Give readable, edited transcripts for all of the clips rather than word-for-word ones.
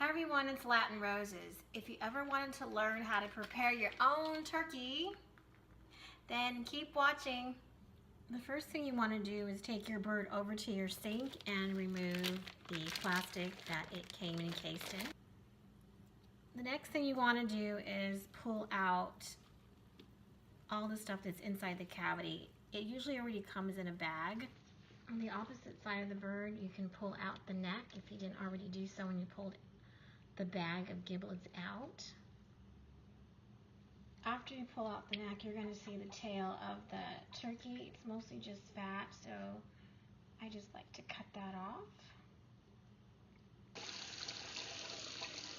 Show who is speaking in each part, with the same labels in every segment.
Speaker 1: Hi everyone, it's Latin Roses. If you ever wanted to learn how to prepare your own turkey, then keep watching. The first thing you want to do is take your bird over to your sink and remove the plastic that it came encased in. The next thing you want to do is pull out all the stuff that's inside the cavity. It usually already comes in a bag. On the opposite side of the bird, you can pull out the neck if you didn't already do so when you pulled the bag of giblets out. After you pull out the neck, you're going to see the tail of the turkey. It's mostly just fat, so I just like to cut that off.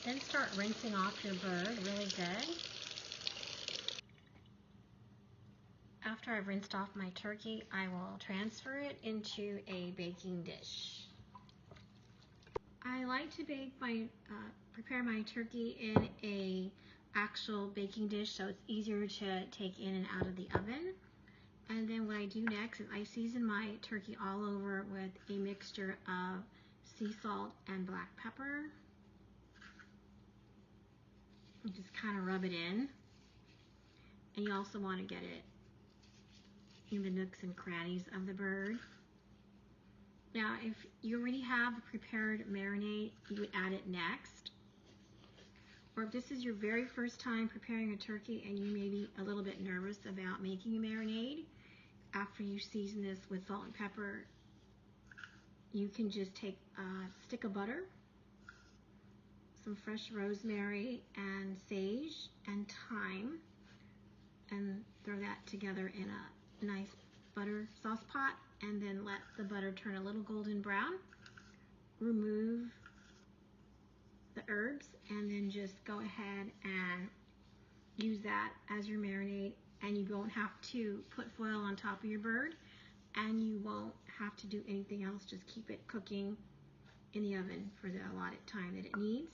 Speaker 1: Then start rinsing off your bird really good. After I've rinsed off my turkey, I will transfer it into a baking dish. I like to prepare my turkey in a actual baking dish so it's easier to take in and out of the oven. And then what I do next is I season my turkey all over with a mixture of sea salt and black pepper. You just kind of rub it in. And you also want to get it in the nooks and crannies of the bird. Now, if you already have a prepared marinade, you would add it next. Or if this is your very first time preparing a turkey and you may be a little bit nervous about making a marinade, after you season this with salt and pepper, you can just take a stick of butter, some fresh rosemary and sage and thyme, and throw that together in a nice butter sauce pot, and then let the butter turn a little golden brown. Remove the herbs and then just go ahead and use that as your marinade, and you won't have to put foil on top of your bird, and you won't have to do anything else. Just keep it cooking in the oven for the allotted time that it needs.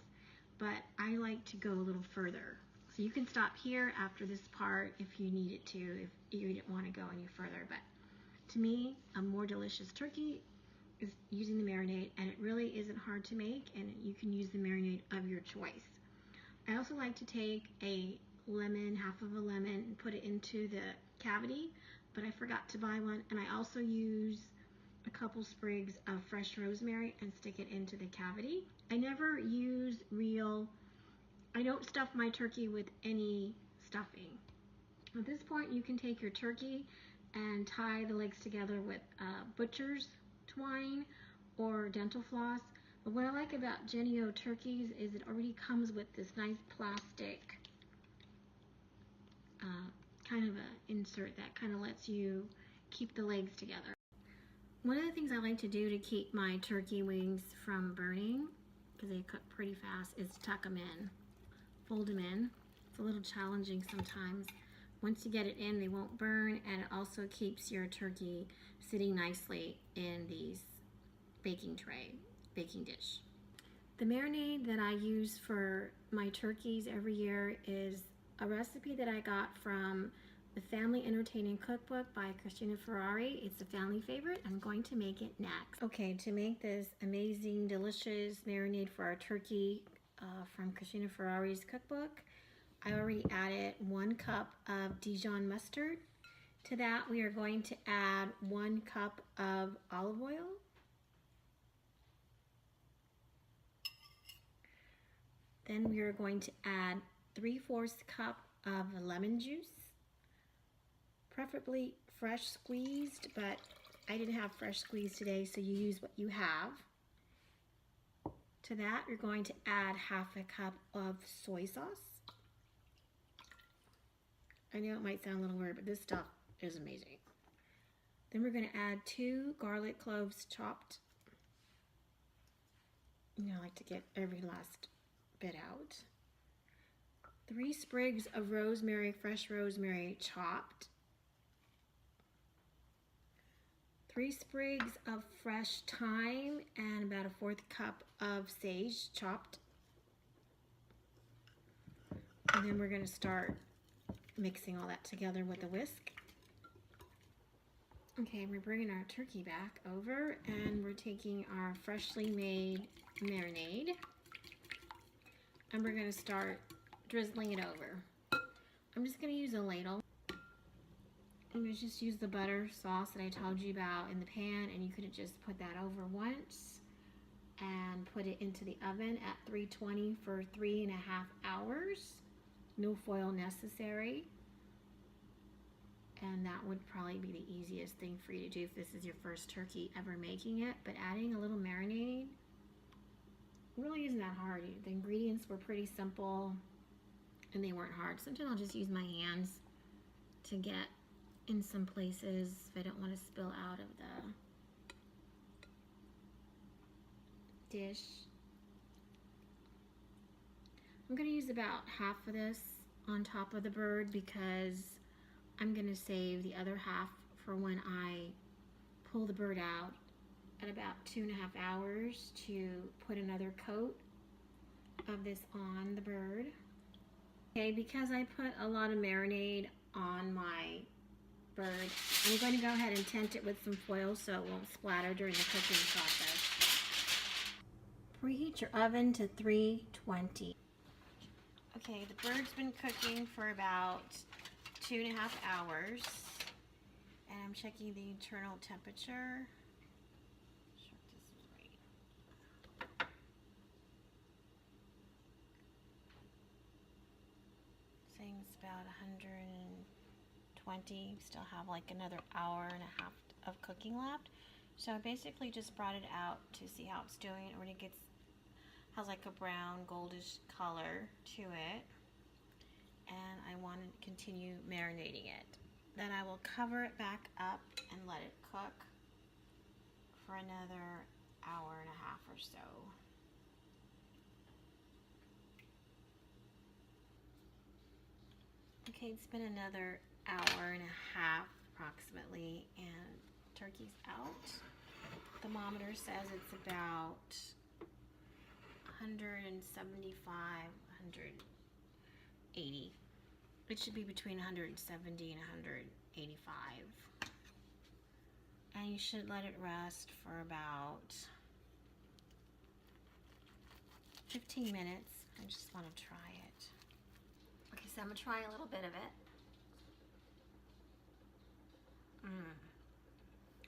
Speaker 1: But I like to go a little further. So you can stop here after this part if you needed to, if you didn't want to go any further. But to me, a more delicious turkey is using the marinade, and it really isn't hard to make, and you can use the marinade of your choice. I also like to take a lemon, half of a lemon, and put it into the cavity, but I forgot to buy one, and I also use a couple sprigs of fresh rosemary and stick it into the cavity. I never use I don't stuff my turkey with any stuffing. At this point, you can take your turkey and tie the legs together with butcher's twine or dental floss. But what I like about Jennie-O turkeys is it already comes with this nice plastic kind of a insert that kind of lets you keep the legs together. One of the things I like to do to keep my turkey wings from burning, because they cook pretty fast, is tuck them in, fold them in. It's a little challenging sometimes. Once you get it in, they won't burn, and it also keeps your turkey sitting nicely in these baking dish. The marinade that I use for my turkeys every year is a recipe that I got from the Family Entertaining Cookbook by Cristina Ferrari. It's a family favorite. I'm going to make it next. Okay, to make this amazing, delicious marinade for our turkey from Cristina Ferrari's cookbook, I already added 1 cup of Dijon mustard. To that, we are going to add 1 cup of olive oil, then we are going to add 3/4 cup of lemon juice, preferably fresh squeezed, but I didn't have fresh squeezed today, so you use what you have. To that, you're going to add 1/2 cup of soy sauce. I know it might sound a little weird, but this stuff is amazing. Then we're going to add 2 garlic cloves chopped. I like to get every last bit out. 3 sprigs of rosemary, fresh rosemary chopped. 3 sprigs of fresh thyme and about 1/4 cup of sage chopped. And then we're going to start mixing all that together with a whisk. Okay, we're bringing our turkey back over, and we're taking our freshly made marinade. and we're going to start drizzling it over. I'm just going to use a ladle. I'm going to just use the butter sauce that I told you about in the pan, and you could have just put that over once and put it into the oven at 320 for 3.5 hours. No foil necessary. And that would probably be the easiest thing for you to do if this is your first turkey ever making it. But adding a little marinade really isn't that hard. The ingredients were pretty simple and they weren't hard. Sometimes I'll just use my hands to get in some places if I don't want to spill out of the dish. I'm going to use about half of this on top of the bird because I'm going to save the other half for when I pull the bird out at about 2.5 hours to put another coat of this on the bird. Okay, because I put a lot of marinade on my bird, I'm going to go ahead and tent it with some foil so it won't splatter during the cooking process. Preheat your oven to 320. Okay, the bird's been cooking for about 2.5 hours, and I'm checking the internal temperature. Sure this is right. Saying it's about 120. Still have like another hour and a half of cooking left. So I basically just brought it out to see how it's doing. It already has like a brown goldish color to it. And I want to continue marinating it. Then I will cover it back up and let it cook for another hour and a half or so. Okay, it's been another hour and a half approximately, and turkey's out. Thermometer says it's about 175, 180. It should be between 170 and 185. And you should let it rest for about 15 minutes. I just want to try it. Okay, so I'm going to try a little bit of it.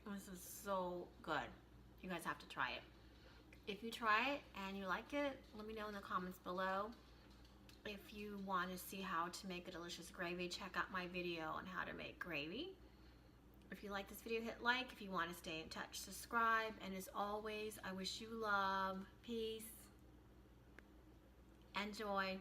Speaker 1: This is so good. You guys have to try it. If you try it and you like it, let me know in the comments below. If you want to see how to make a delicious gravy, check out my video on how to make gravy. If you like this video, hit like. If you want to stay in touch, subscribe. And as always, I wish you love, peace, and joy.